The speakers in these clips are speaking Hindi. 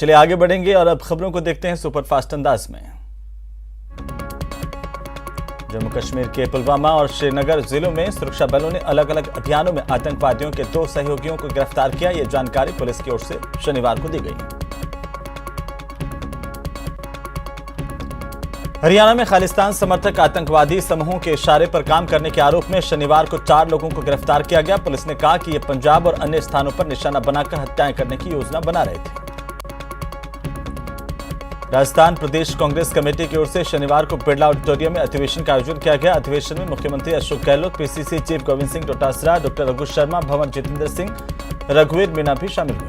चलिए आगे बढ़ेंगे और अब खबरों को देखते हैं सुपरफास्ट अंदाज में। जम्मू कश्मीर के पुलवामा और श्रीनगर जिलों में सुरक्षा बलों ने अलग अलग अभियानों में आतंकवादियों के 2 सहयोगियों को गिरफ्तार किया। यह जानकारी पुलिस की ओर से शनिवार को दी गई। हरियाणा में खालिस्तान समर्थक आतंकवादी समूहों के इशारे पर काम करने के आरोप में शनिवार को 4 लोगों को गिरफ्तार किया गया। पुलिस ने कहा कि ये पंजाब और अन्य स्थानों पर निशाना बनाकर हत्याएं करने की योजना बना रहे थे। राजस्थान प्रदेश कांग्रेस कमेटी की ओर से शनिवार को बिरला ऑडिटोरियम में अधिवेशन का आयोजन किया गया। अधिवेशन में मुख्यमंत्री Ashok Gehlot, PCC chief Govind Singh Dotasara, doctor Raghu Sharma, Bhanwar Jitendra Singh, रघुवीर मीणा भी शामिल हुए।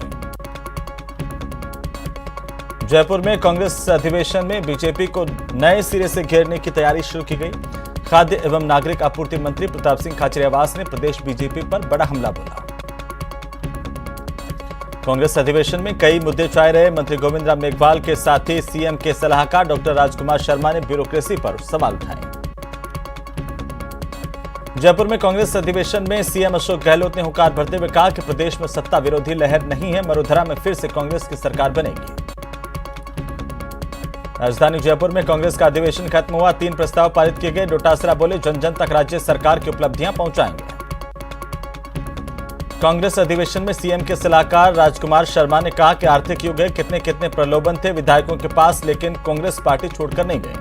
जयपुर में कांग्रेस अधिवेशन में बीजेपी को नए सिरे से घेरने की तैयारी शुरू की गई। खाद्य एवं नागरिक आपूर्ति मंत्री प्रताप सिंह खाचरियावास ने प्रदेश बीजेपी पर बड़ा हमला बोला। कांग्रेस अधिवेशन में कई मुद्दे उठाए रहे। मंत्री गोविंद राम मेघवाल के साथ ही सीएम के सलाहकार डॉक्टर राजकुमार शर्मा ने ब्यूरोक्रेसी पर सवाल उठाए। जयपुर में कांग्रेस अधिवेशन में सीएम अशोक गहलोत ने हुंकार भरते हुए कहा कि प्रदेश में सत्ता विरोधी लहर नहीं है, मरुधरा में फिर से कांग्रेस की सरकार बनेगी। राजधानी जयपुर में कांग्रेस का अधिवेशन खत्म हुआ। 3 प्रस्ताव पारित किए गए। डोटासरा बोले, जन जन तक राज्य सरकार की उपलब्धियां पहुंचाएंगे। कांग्रेस अधिवेशन में सीएम के सलाहकार राजकुमार शर्मा ने कहा कि आर्थिक युग है, कितने कितने प्रलोभन थे विधायकों के पास, लेकिन कांग्रेस पार्टी छोड़कर नहीं गए।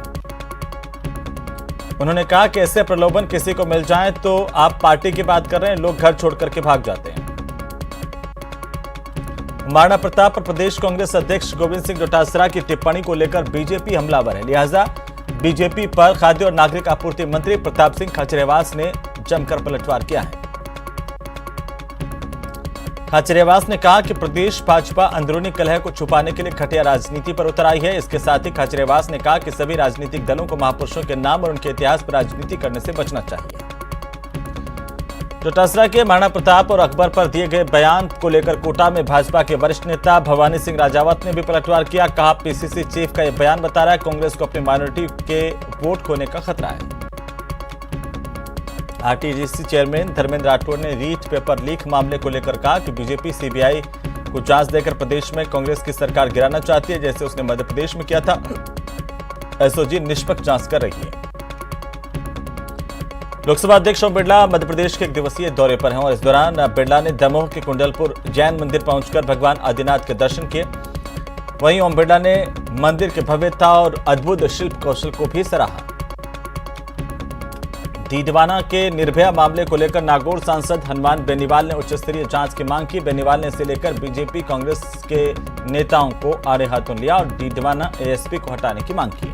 उन्होंने कहा कि ऐसे प्रलोभन किसी को मिल जाएं तो आप पार्टी की बात कर रहे हैं, लोग घर छोड़कर के भाग जाते हैं। महाराणा प्रताप और प्रदेश कांग्रेस अध्यक्ष गोविंद सिंह डोटासरा की टिप्पणी को लेकर बीजेपी हमलावर है, लिहाजा बीजेपी पर खाद्य और नागरिक आपूर्ति मंत्री प्रताप सिंह खाचरियावास ने जमकर पलटवार किया है। खाचरियावास ने कहा कि प्रदेश भाजपा अंदरूनी कलह को छुपाने के लिए घटिया राजनीति पर उतर आई है। इसके साथ ही खाचरियावास ने कहा कि सभी राजनीतिक दलों को महापुरुषों के नाम और उनके इतिहास पर राजनीति करने से बचना चाहिए। डोटासरा के महाराणा प्रताप और अकबर पर दिए गए बयान को लेकर कोटा में भाजपा के वरिष्ठ नेता भवानी सिंह राजावत ने भी पलटवार किया। कहा, पीसीसी चीफ का यह बयान बता रहा है कांग्रेस को अपनी माइनॉरिटी के वोट खोने का खतरा है। आरटीजीसी चेयरमैन धर्मेंद्र राठौड़ ने रीट पेपर लीक मामले को लेकर कहा कि बीजेपी सीबीआई को जांच देकर प्रदेश में कांग्रेस की सरकार गिराना चाहती है, जैसे उसने मध्य प्रदेश में किया था। एसओजी निष्पक्ष जांच कर रही है। लोकसभा अध्यक्ष ओम बिरला मध्य प्रदेश के 1 दिवसीय दौरे पर हैं और इस दौरान बिरला ने दमोह के कुंडलपुर जैन मंदिर पहुंचकर भगवान आदिनाथ के दर्शन किए। वहीं ओम बिरला ने मंदिर की भव्यता और अद्भुत शिल्प कौशल को भी सराहा। डीडवाना के निर्भया मामले को लेकर नागौर सांसद हनुमान बेनीवाल ने उच्च स्तरीय जांच की मांग की। बेनीवाल ने इसे लेकर बीजेपी कांग्रेस के नेताओं को आड़े हाथों लिया और डीडवाना एएसपी को हटाने की मांग की।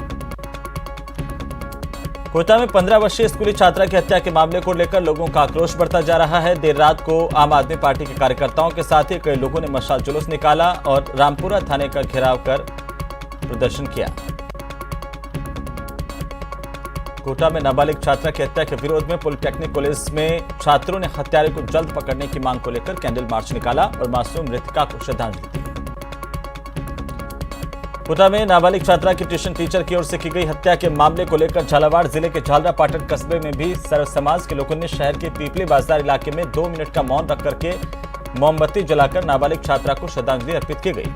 कोटा में 15 वर्षीय स्कूली छात्रा की हत्या के मामले को लेकर लोगों का आक्रोश बढ़ता जा रहा है। देर रात को आम आदमी पार्टी के कार्यकर्ताओं के साथ ही कई लोगों ने मशाल जुलूस निकाला और रामपुरा थाने का घेराव कर प्रदर्शन किया। कोटा में नाबालिग छात्रा की हत्या के विरोध में पॉलिटेक्निक कॉलेज में छात्रों ने हत्यारे को जल्द पकड़ने की मांग को लेकर कैंडल मार्च निकाला और मासूम मृतका को श्रद्धांजलि दी। कोटा में नाबालिग छात्रा की ट्यूशन टीचर की ओर से की गई हत्या के मामले को लेकर झालावाड़ जिले के झालरापाटन कस्बे में भी सर्व समाज के लोगों ने शहर के पीपली बाजार इलाके में 2 मिनट का मौन रख करके मोमबत्ती जलाकर नाबालिग छात्रा को श्रद्धांजलि अर्पित की गई।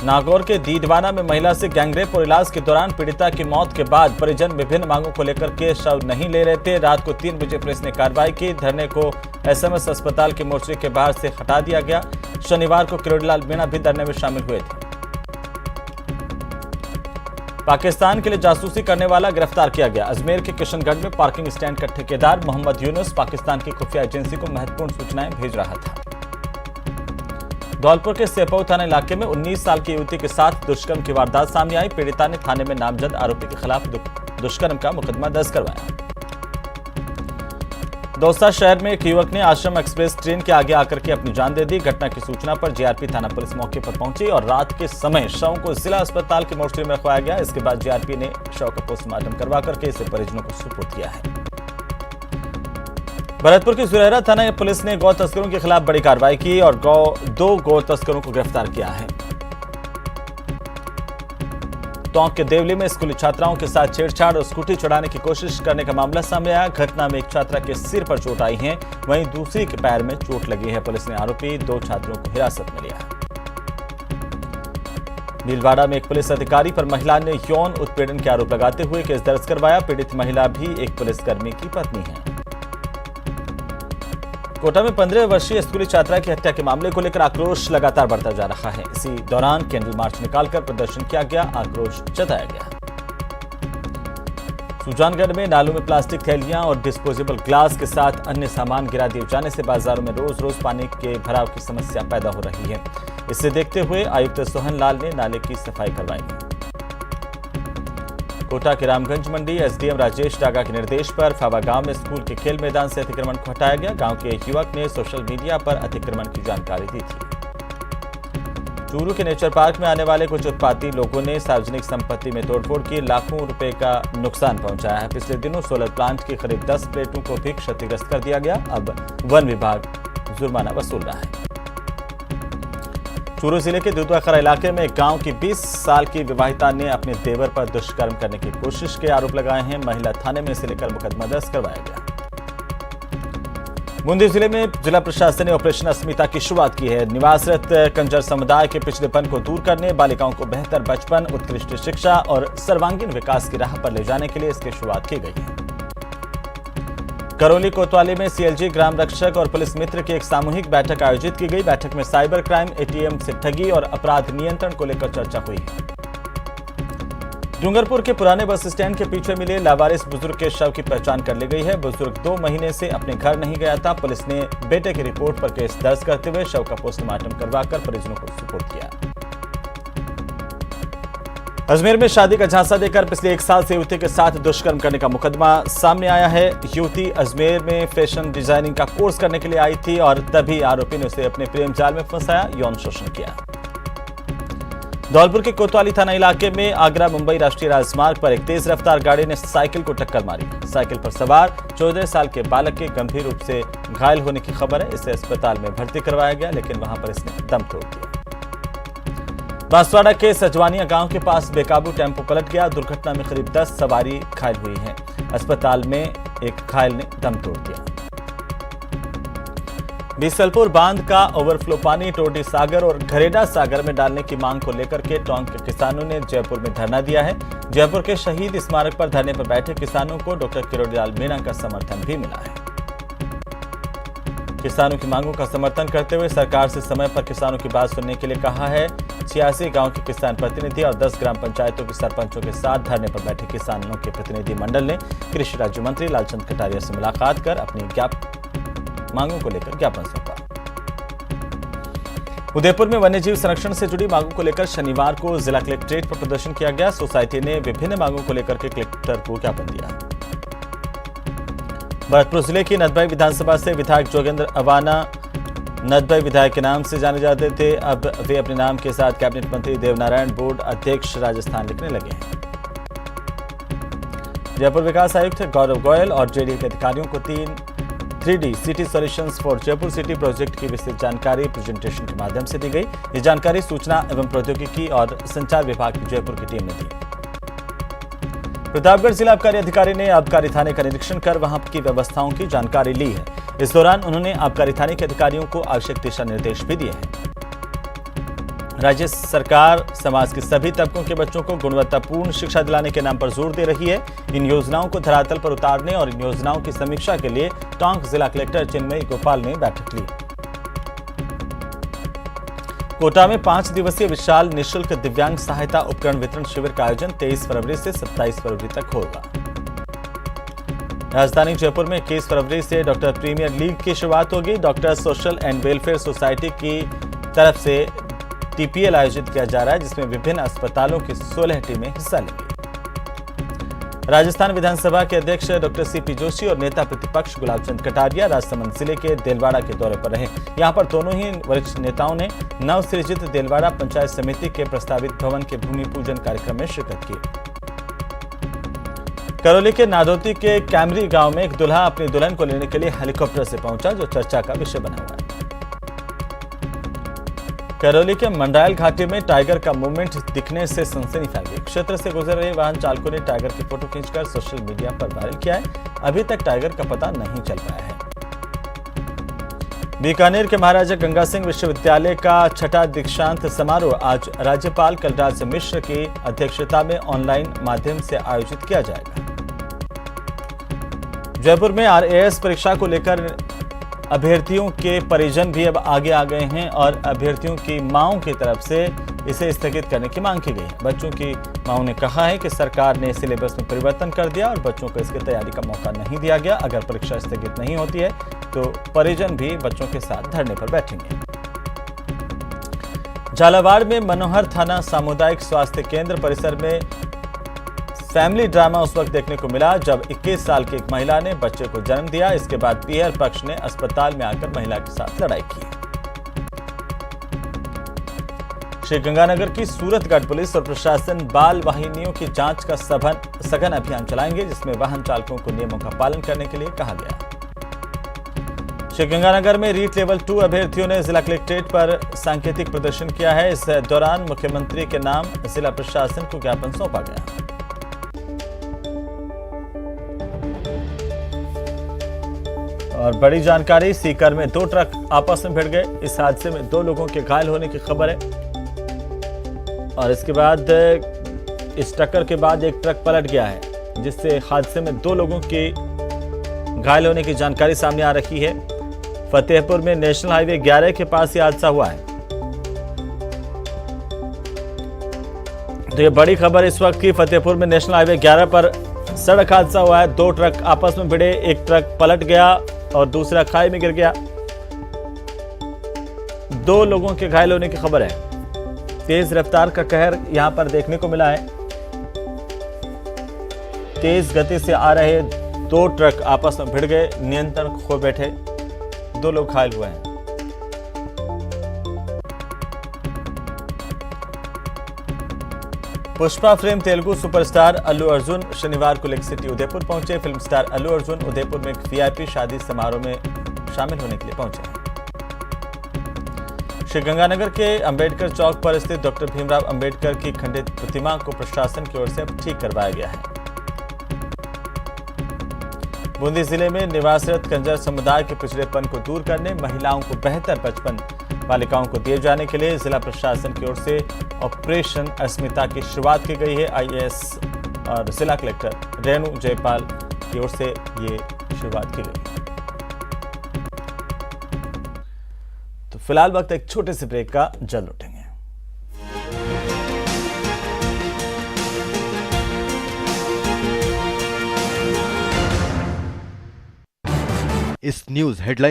नागौर के डीडवाना में महिला से गैंगरेप और इलाज के दौरान पीड़िता की मौत के बाद परिजन विभिन्न मांगों को लेकर के शव नहीं ले रहे थे। रात को 3 बजे पुलिस ने कार्रवाई की। धरने को एसएमएस अस्पताल के मोर्चे के बाहर से हटा दिया गया। शनिवार को किरोड़ीलाल मीणा भी धरने में शामिल हुए थे। पाकिस्तान के लिए जासूसी करने वाला गिरफ्तार किया गया। अजमेर के किशनगढ़ में पार्किंग स्टैंड का ठेकेदार मोहम्मद यूनुस पाकिस्तान की खुफिया एजेंसी को महत्वपूर्ण सूचनाएं भेज रहा था। धौलपुर के सेपऊ थाना इलाके में 19 साल की युवती के साथ दुष्कर्म की वारदात सामने आई। पीड़िता ने थाने में नामजद आरोपी के खिलाफ दुष्कर्म का मुकदमा दर्ज करवाया। दौसा शहर में एक युवक ने आश्रम एक्सप्रेस ट्रेन के आगे आकर के अपनी जान दे दी। घटना की सूचना पर जीआरपी थाना पुलिस मौके पर पहुंची और रात के समय शव को जिला अस्पताल के मोर्चरी में रखवाया गया। इसके बाद जीआरपी ने शव का पोस्टमार्टम करवा करके इसे परिजनों को सुपुर्द किया है। भरतपुर की सुरहरा थाना पुलिस ने गौ तस्करों के खिलाफ बड़ी कार्रवाई की और 2 गौ तस्करों को गिरफ्तार किया है। टोंक के देवली में स्कूली छात्राओं के साथ छेड़छाड़ और स्कूटी चढ़ाने की कोशिश करने का मामला सामने आया। घटना में एक छात्रा के सिर पर चोट आई है, वहीं दूसरी के पैर में चोट लगी है। पुलिस ने आरोपी 2 छात्रों को हिरासत में लिया है। भीलवाड़ा में एक पुलिस अधिकारी पर महिला ने यौन उत्पीड़न के आरोप लगाते हुए केस दर्ज करवाया। पीड़ित महिला भी एक पुलिसकर्मी की पत्नी है। कोटा में 15 वर्षीय स्कूली छात्रा की हत्या के मामले को लेकर आक्रोश लगातार बढ़ता जा रहा है। इसी दौरान कैंडल मार्च निकालकर प्रदर्शन किया गया, आक्रोश जताया गया। सुजानगढ़ में नालों में प्लास्टिक थैलियां और डिस्पोजेबल ग्लास के साथ अन्य सामान गिरा दिए जाने से बाजारों में रोज रोज पानी के भराव की समस्या पैदा हो रही है। इसे देखते हुए आयुक्त सोहन लाल ने नाले की सफाई करवाई। कोटा के रामगंज मंडी एसडीएम राजेश डागा के निर्देश पर फावा गांव में स्कूल के खेल मैदान से अतिक्रमण को हटाया गया। गांव के एक युवक ने सोशल मीडिया पर अतिक्रमण की जानकारी दी थी। चूरू के नेचर पार्क में आने वाले कुछ उत्पाती लोगों ने सार्वजनिक संपत्ति में तोड़फोड़ की लाखों रुपए का नुकसान पहुंचाया है। पिछले दिनों सोलर प्लांट की करीब 10 प्लेटों को भी क्षतिग्रस्त कर दिया गया। अब वन विभाग जुर्माना वसूल रहा है। चूरू जिले के दुधवाखरा इलाके में एक गांव की 20 साल की विवाहिता ने अपने देवर पर दुष्कर्म करने की कोशिश के आरोप लगाए हैं। महिला थाने में इसे लेकर मुकदमा दर्ज करवाया गया। बूंदी जिले में जिला प्रशासन ने ऑपरेशन अस्मिता की शुरुआत की है। निवासरत कंजर समुदाय के पिछड़ेपन को दूर करने, बालिकाओं को बेहतर बचपन, उत्कृष्ट शिक्षा और सर्वांगीण विकास की राह पर ले जाने के लिए इसकी शुरुआत की गई है। करौली कोतवाली में सीएलजी, ग्राम रक्षक और पुलिस मित्र की एक सामूहिक बैठक आयोजित की गई। बैठक में साइबर क्राइम, एटीएम से ठगी और अपराध नियंत्रण को लेकर चर्चा हुई है। डूंगरपुर के पुराने बस स्टैंड के पीछे मिले लावारिस बुजुर्ग के शव की पहचान कर ली गई है। बुजुर्ग 2 महीने से अपने घर नहीं गया था। पुलिस ने बेटे की रिपोर्ट पर केस दर्ज करते हुए शव का पोस्टमार्टम करवाकर परिजनों को सुपुर्द किया। अजमेर में शादी का झांसा देकर पिछले 1 साल से युवती के साथ दुष्कर्म करने का मुकदमा सामने आया है। युवती अजमेर में फैशन डिजाइनिंग का कोर्स करने के लिए आई थी और तभी आरोपी ने उसे अपने प्रेम जाल में फंसाया, यौन शोषण किया। धौलपुर के कोतवाली थाना इलाके में आगरा मुंबई राष्ट्रीय राजमार्ग पर एक तेज रफ्तार गाड़ी ने साइकिल को टक्कर मारी। साइकिल पर सवार 14 साल के बालक के गंभीर रूप से घायल होने की खबर है। इसे अस्पताल में भर्ती करवाया गया, लेकिन वहां पर इसने दम तोड़ दिया। बांसवाड़ा के सजवानिया गांव के पास बेकाबू टेम्पो पलट गया। दुर्घटना में करीब 10 सवारी घायल हुई हैं। अस्पताल में एक घायल ने दम तोड़ दिया। बीसलपुर बांध का ओवरफ्लो पानी टोडी सागर और घरेडा सागर में डालने की मांग को लेकर के टोंक के किसानों ने जयपुर में धरना दिया है। जयपुर के शहीद स्मारक पर धरने पर बैठे किसानों को डॉक्टर किरोड़ीलाल मीणा का समर्थन भी मिला है। किसानों की मांगों का समर्थन करते हुए सरकार से समय पर किसानों की बात सुनने के लिए कहा है। 86 गांव के किसान प्रतिनिधि और 10 ग्राम पंचायतों के सरपंचों के साथ धरने पर बैठे किसानों के प्रतिनिधि मंडल ने कृषि राज्य मंत्री लालचंद कटारिया से मुलाकात कर अपनी मांगों को लेकर ज्ञापन सौंपा। उदयपुर में वन्यजीव संरक्षण से जुड़ी मांगों को लेकर शनिवार को जिला कलेक्ट्रेट पर प्रदर्शन किया गया। सोसाइटी ने विभिन्न मांगों को लेकर के कलेक्टर को ज्ञापन दिया। भरतपुर जिले की नदबई विधानसभा से विधायक जोगेंद्र अवाना नदबई विधायक के नाम से जाने जाते थे। अब वे अपने नाम के साथ कैबिनेट मंत्री देवनारायण बोर्ड अध्यक्ष राजस्थान लिखने लगे हैं। जयपुर विकास आयुक्त गौरव गोयल और जेडीए के अधिकारियों को 3D city solutions for Jaipur city project की विस्तृत जानकारी प्रेजेंटेशन के माध्यम से दी गई। ये जानकारी सूचना एवं प्रौद्योगिकी और संचार विभाग की जयपुर की टीम ने दी। प्रतापगढ़ जिला आबकारी अधिकारी ने आबकारी थाने का निरीक्षण कर वहां की व्यवस्थाओं की जानकारी ली है। इस दौरान उन्होंने आबकारी थाने के अधिकारियों को आवश्यक दिशा निर्देश भी दिए हैं। राज्य सरकार समाज के सभी तबकों के बच्चों को गुणवत्तापूर्ण शिक्षा दिलाने के नाम पर जोर दे रही है। इन योजनाओं को धरातल पर उतारने और इन योजनाओं की समीक्षा के लिए टोंक जिला कलेक्टर चिन्मयी गोपाल ने बैठक ली। कोटा में 5 दिवसीय विशाल निःशुल्क दिव्यांग सहायता उपकरण वितरण शिविर का आयोजन 23 फरवरी से 27 फरवरी तक होगा। राजधानी जयपुर में 21 फरवरी से डॉक्टर प्रीमियर लीग की शुरुआत होगी। Doctor social and welfare society की तरफ से टीपीएल आयोजित किया जा रहा है, जिसमें विभिन्न अस्पतालों की 16 टीमें हिस्सा लेंगी। राजस्थान विधानसभा के अध्यक्ष डॉक्टर सीपी जोशी और नेता प्रतिपक्ष गुलाबचंद कटारिया राजसमंद जिले के देलवाड़ा के दौरे पर रहे। यहां पर दोनों ही वरिष्ठ नेताओं ने नवसृजित देलवाड़ा पंचायत समिति के प्रस्तावित भवन के भूमि पूजन कार्यक्रम में शिरकत की। करौली के नादौती के कैमरी गांव में एक दूल्हा अपनी दुल्हन को लेने के लिए हेलीकॉप्टर से पहुंचा, जो चर्चा का विषय बना हुआ है। करौली के मंडायल घाटी में टाइगर का मूवमेंट दिखने से सनसनी फैल गई। क्षेत्र से गुजर रहे वाहन चालकों ने टाइगर की फोटो खींचकर सोशल मीडिया पर वायरल किया है। अभी तक टाइगर का पता नहीं चल पाया है। बीकानेर के महाराजा गंगा सिंह विश्वविद्यालय का छठा दीक्षांत समारोह आज राज्यपाल कलराज मिश्र की अध्यक्षता में ऑनलाइन माध्यम से आयोजित किया जाएगा। जयपुर में आरएएस परीक्षा को लेकर अभ्यर्थियों के परिजन भी अब आगे आ गए हैं और अभ्यर्थियों की मांओं की तरफ से इसे स्थगित करने की मांग की गई है। बच्चों की मांओं ने कहा है कि सरकार ने सिलेबस में परिवर्तन कर दिया और बच्चों को इसकी तैयारी का मौका नहीं दिया गया। अगर परीक्षा स्थगित नहीं होती है तो परिजन भी बच्चों के साथ धरने पर बैठेंगे। झालावाड़ में मनोहर थाना सामुदायिक स्वास्थ्य केंद्र परिसर में फैमिली ड्रामा उस वक्त देखने को मिला जब 21 साल की एक महिला ने बच्चे को जन्म दिया। इसके बाद पीएर पक्ष ने अस्पताल में आकर महिला के साथ लड़ाई की। श्रीगंगानगर की सूरतगढ़ पुलिस और प्रशासन बाल वाहिनियों की जांच का सघन अभियान चलाएंगे, जिसमें वाहन चालकों को नियमों का पालन करने के लिए कहा गया। श्रीगंगानगर में रीट लेवल 2 अभ्यर्थियों ने जिला कलेक्ट्रेट पर सांकेतिक प्रदर्शन किया है। इस दौरान मुख्यमंत्री के नाम जिला प्रशासन को ज्ञापन सौंपा गया। और बड़ी जानकारी, सीकर में 2 ट्रक आपस में भिड़ गए। इस हादसे में 2 लोगों के घायल होने की खबर है और इसके बाद इस टक्कर के बाद एक ट्रक पलट गया है, जिससे हादसे में 2 लोगों के घायल होने की जानकारी सामने आ रही है। फतेहपुर में नेशनल हाईवे 11 के पास यह हादसा हुआ है। तो ये बड़ी खबर इस वक्त की, फतेहपुर में नेशनल हाईवे 11 पर सड़क हादसा हुआ है। 2 ट्रक आपस में भिड़े, एक ट्रक पलट गया और दूसरा खाई में गिर गया। 2 लोगों के घायल होने की खबर है। तेज रफ्तार का कहर यहां पर देखने को मिला है। तेज गति से आ रहे 2 ट्रक आपस में भिड़ गए, नियंत्रण खो बैठे, 2 लोग घायल हुए हैं। पुष्पा फिल्म तेलुगु सुपरस्टार अल्लू अर्जुन शनिवार को लेक सिटी उदयपुर पहुंचे। फिल्म स्टार अल्लू अर्जुन उदयपुर में एक वीआईपी शादी समारोह में शामिल होने के लिए पहुंचे हैं। श्रीगंगानगर के अंबेडकर चौक पर स्थित डॉक्टर भीमराव अंबेडकर की खंडित प्रतिमा को प्रशासन की ओर से ठीक करवाया गया है। बूंदी जिले में निवासरत कंजर समुदाय के पिछड़ेपन को दूर करने, महिलाओं को बेहतर बचपन बालिकाओं को दिए जाने के लिए जिला प्रशासन की ओर से ऑपरेशन अस्मिता की शुरुआत की गई है। आईएएस और जिला कलेक्टर रेणु जयपाल की ओर से ये शुरुआत की गई। तो फिलहाल वक्त एक छोटे से ब्रेक का, जल्द लौटेंगे। इस न्यूज हेडलाइंस